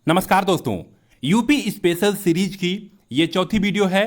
नमस्कार दोस्तों, UP special series की ये चौथी वीडियो है।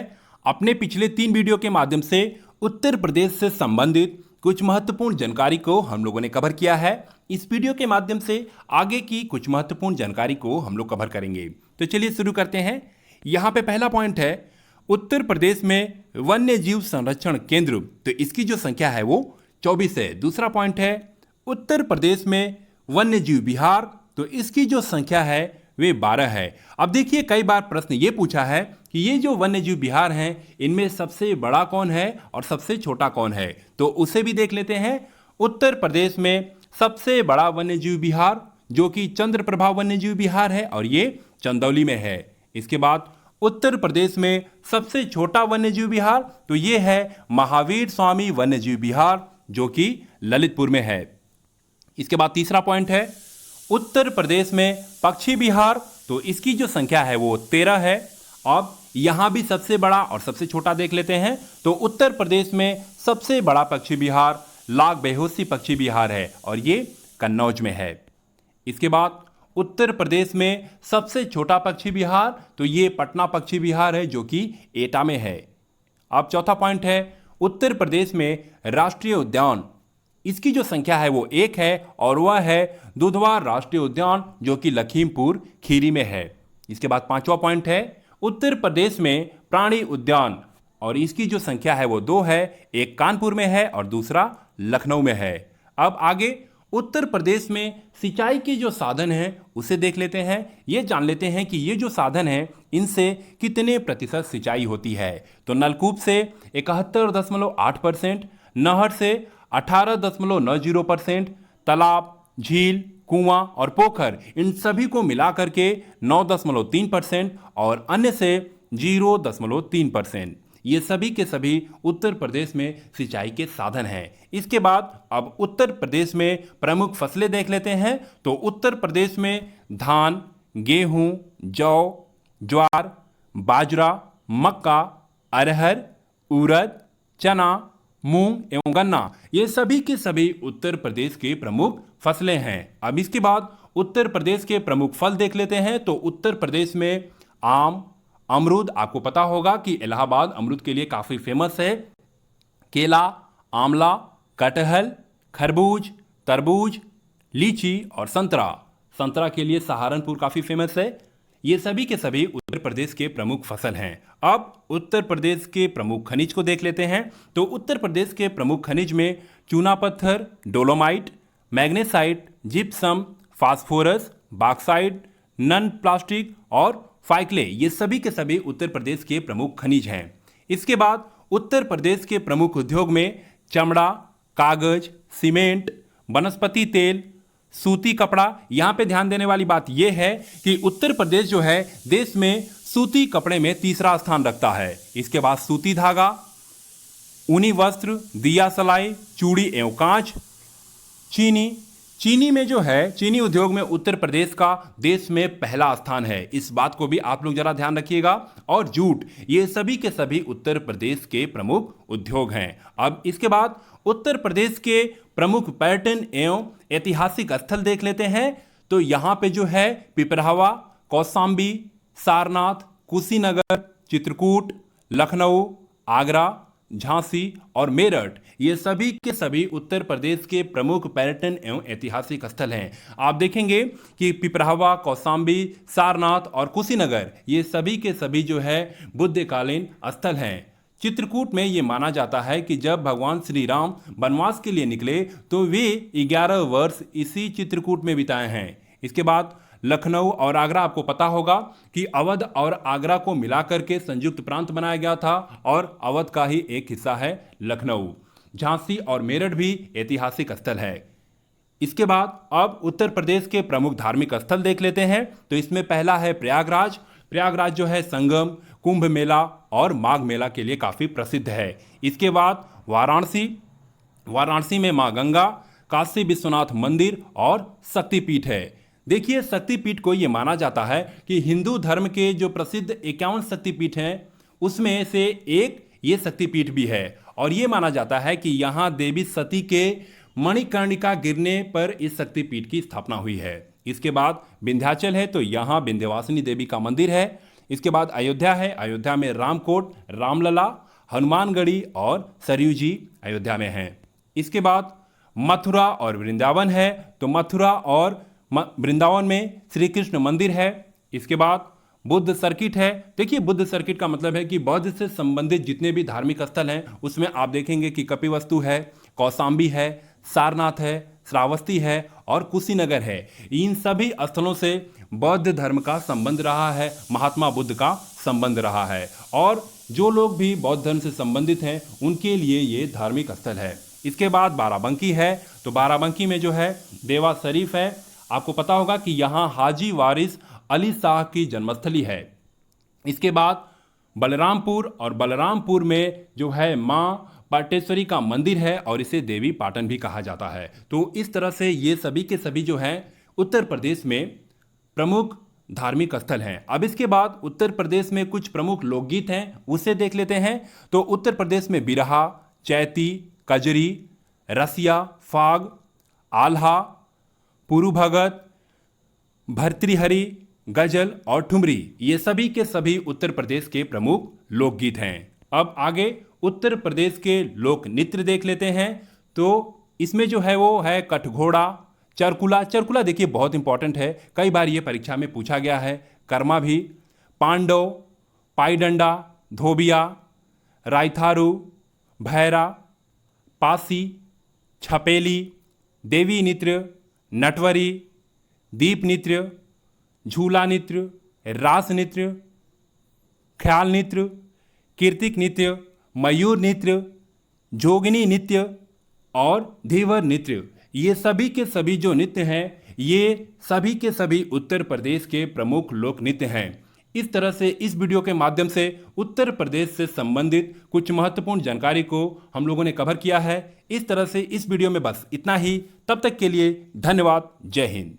अपने पिछले 3 वीडियो के माध्यम से उत्तर प्रदेश से संबंधित कुछ महत्वपूर्ण जानकारी को हम लोगों ने कवर किया है। इस वीडियो के माध्यम से आगे की कुछ महत्वपूर्ण जानकारी को हम लोग कवर करेंगे। तो चलिए शुरू करते हैं। यहाँ पे पहला पॉइंट है, उत्तर प्रदेश में वन्य जीव संरक्षण केंद्र, तो इसकी जो संख्या है वो 24 है। दूसरा पॉइंट है, उत्तर प्रदेश में वन्य जीव विहार, तो इसकी जो संख्या है वे 12 है। अब देखिए, कई बार प्रश्न ये पूछा है कि ये जो वन्यजीव विहार हैं, इनमें सबसे बड़ा कौन है और सबसे छोटा कौन है, तो उसे भी देख लेते हैं। उत्तर प्रदेश में सबसे बड़ा वन्यजीव विहार जो कि चंद्रप्रभा वन्यजीव विहार है और ये चंदौली में है। इसके बाद उत्तर प्रदेश में सबसे छोटा वन्यजीव विहार, तो ये है महावीर स्वामी वन्यजीव विहार जो कि ललितपुर में है। इसके बाद तीसरा पॉइंट है, उत्तर प्रदेश में पक्षी विहार, तो इसकी जो संख्या है वो 13 है। अब यहां भी सबसे बड़ा और सबसे छोटा देख लेते हैं। तो उत्तर प्रदेश में सबसे बड़ा पक्षी विहार लाग बेहोशी पक्षी विहार है और ये कन्नौज में है। इसके बाद उत्तर प्रदेश में सबसे छोटा पक्षी विहार, तो ये पटना पक्षी विहार है जो कि एटा में है। अब चौथा पॉइंट है, उत्तर प्रदेश में राष्ट्रीय उद्यान, इसकी जो संख्या है वो 1 है और वह है दुधवा राष्ट्रीय उद्यान जो कि लखीमपुर खीरी में है। इसके बाद पांचवा पॉइंट है, उत्तर प्रदेश में प्राणी उद्यान, और इसकी जो संख्या है वो 2 है। एक कानपुर में है और दूसरा लखनऊ में है। अब आगे उत्तर प्रदेश में सिंचाई के जो साधन हैं उसे देख लेते हैं। ये जान लेते हैं कि ये जो साधन हैं इनसे कितने प्रतिशत सिंचाई होती है। तो नलकूप से 71.8%, नहर से 18.90%, तालाब, झील, कुआं और पोखर, इन सभी को मिलाकर के 9.3% और अन्य से 0.3%। ये सभी के सभी उत्तर प्रदेश में सिंचाई के साधन हैं। इसके बाद अब उत्तर प्रदेश में प्रमुख फसलें देख लेते हैं। तो उत्तर प्रदेश में धान, गेहूं, जौ, ज्वार, बाजरा, मक्का, अरहर, उड़द, चना, मूंग एवं गन्ना, ये सभी के सभी उत्तर प्रदेश के प्रमुख फसलें हैं। अब इसके बाद उत्तर प्रदेश के प्रमुख फल देख लेते हैं। तो उत्तर प्रदेश में आम, अमरूद, आपको पता होगा कि इलाहाबाद अमरूद के लिए काफ़ी फेमस है। केला, आंवला, कटहल, खरबूज, तरबूज, लीची और संतरा, संतरा के लिए सहारनपुर काफ़ी फेमस है। ये सभी के सभी उत्तर प्रदेश के प्रमुख फसल हैं। अब उत्तर प्रदेश के प्रमुख खनिज को देख लेते हैं। तो उत्तर प्रदेश के प्रमुख खनिज में चूना पत्थर, dolomite, magnesite, gypsum, phosphorus, bauxite, non plastic और फाइक्ले, ये सभी के सभी उत्तर प्रदेश के प्रमुख खनिज हैं। इसके बाद उत्तर प्रदेश के प्रमुख उद्योग में चमड़ा, कागज, सीमेंट, वनस्पति तेल, सूती कपड़ा। यहाँ पे ध्यान देने वाली बात यह है कि उत्तर प्रदेश जो है देश में सूती कपड़े में तीसरा स्थान रखता है। इसके बाद सूती धागा, ऊनी वस्त्र, दिया सलाई, चूड़ी एवं कांच, चीनी में जो है, चीनी उद्योग में उत्तर प्रदेश का देश में पहला स्थान है। इस बात को भी आप लोग जरा ध्यान रखिएगा। और जूट, ये सभी के सभी उत्तर प्रदेश के प्रमुख उद्योग हैं। अब इसके बाद उत्तर प्रदेश के प्रमुख पर्यटन एवं ऐतिहासिक स्थल देख लेते हैं। तो यहाँ पे जो है पिपरावा, कौशाम्बी, सारनाथ, कुशीनगर, चित्रकूट, लखनऊ, आगरा, झांसी और मेरठ, ये सभी के सभी उत्तर प्रदेश के प्रमुख पर्यटन एवं ऐतिहासिक स्थल हैं। आप देखेंगे कि पिपरावा, कौशाम्बी, सारनाथ और कुशीनगर, ये सभी के सभी जो है बुद्धकालीन स्थल हैं। चित्रकूट में ये माना जाता है कि जब भगवान श्री राम वनवास के लिए निकले तो वे 11 वर्ष इसी चित्रकूट में बिताए हैं। इसके बाद लखनऊ और आगरा, आपको पता होगा कि अवध और आगरा को मिलाकर के संयुक्त प्रांत बनाया गया था और अवध का ही एक हिस्सा है लखनऊ। झांसी और मेरठ भी ऐतिहासिक स्थल है। इसके बाद अब उत्तर प्रदेश के प्रमुख धार्मिक स्थल देख लेते हैं। तो इसमें पहला है प्रयागराज। प्रयागराज जो है संगम, कुंभ मेला और माघ मेला के लिए काफ़ी प्रसिद्ध है। इसके बाद वाराणसी में माँ गंगा, काशी विश्वनाथ मंदिर और शक्तिपीठ है। देखिए, शक्तिपीठ को ये माना जाता है कि हिंदू धर्म के जो प्रसिद्ध 51 शक्तिपीठ हैं उसमें से एक ये शक्तिपीठ भी है। और ये माना जाता है कि यहाँ देवी सती के मणिकर्णिका गिरने पर इस शक्तिपीठ की स्थापना हुई है। इसके बाद विंध्याचल है तो यहाँ विंध्यवासिनी देवी का मंदिर है। इसके बाद अयोध्या है, अयोध्या में रामकोट, रामलला, हनुमानगढ़ी और सरयू जी अयोध्या में हैं। इसके बाद मथुरा और वृंदावन है तो मथुरा और वृंदावन में श्री कृष्ण मंदिर है। इसके बाद बुद्ध सर्किट है। देखिए बुद्ध सर्किट का मतलब है कि बौद्ध से संबंधित जितने भी धार्मिक स्थल हैं उसमें आप देखेंगे कि कपिवस्तु है, कौशाम्बी है, सारनाथ है, श्रावस्ती है और कुशीनगर है। इन सभी स्थलों से बौद्ध धर्म का संबंध रहा है, महात्मा बुद्ध का संबंध रहा है और जो लोग भी बौद्ध धर्म से संबंधित हैं उनके लिए ये धार्मिक स्थल है। इसके बाद बाराबंकी है तो बाराबंकी में जो है देवा शरीफ है। आपको पता होगा कि यहाँ हाजी वारिस अली शाह की जन्मस्थली है। इसके बाद बलरामपुर और बलरामपुर में जो है माँ पाटेश्वरी का मंदिर है और इसे देवी पाटन भी कहा जाता है। तो इस तरह से ये सभी के सभी जो हैं उत्तर प्रदेश में प्रमुख धार्मिक स्थल हैं। अब इसके बाद उत्तर प्रदेश में कुछ प्रमुख लोकगीत हैं उसे देख लेते हैं। तो उत्तर प्रदेश में बिरहा, चैती, कजरी, रसिया, फाग, आल्हा, पुरु भगत, भर्तृहरि, गजल और ठुमरी, ये सभी के सभी उत्तर प्रदेश के प्रमुख लोकगीत हैं। अब आगे उत्तर प्रदेश के लोक नृत्य देख लेते हैं। तो इसमें जो है वो है कठघोड़ा, चरकुला। चरकुला देखिए बहुत इंपॉर्टेंट है, कई बार ये परीक्षा में पूछा गया है। कर्मा भी, पांडव, पाईडंडा, धोबिया, रायथारू, भैरा, पासी, छपेली, देवी नृत्य, नटवरी, दीप नृत्य, झूला नृत्य, रास नृत्य, ख्याल नृत्य, कीर्तिक नृत्य, मयूर नृत्य, जोगिनी नृत्य और धीवर नृत्य, ये सभी के सभी जो नृत्य हैं ये सभी के सभी उत्तर प्रदेश के प्रमुख लोक नृत्य हैं। इस तरह से इस वीडियो के माध्यम से उत्तर प्रदेश से संबंधित कुछ महत्वपूर्ण जानकारी को हम लोगों ने कवर किया है। इस तरह से इस वीडियो में बस इतना ही। तब तक के लिए धन्यवाद। जय हिंद।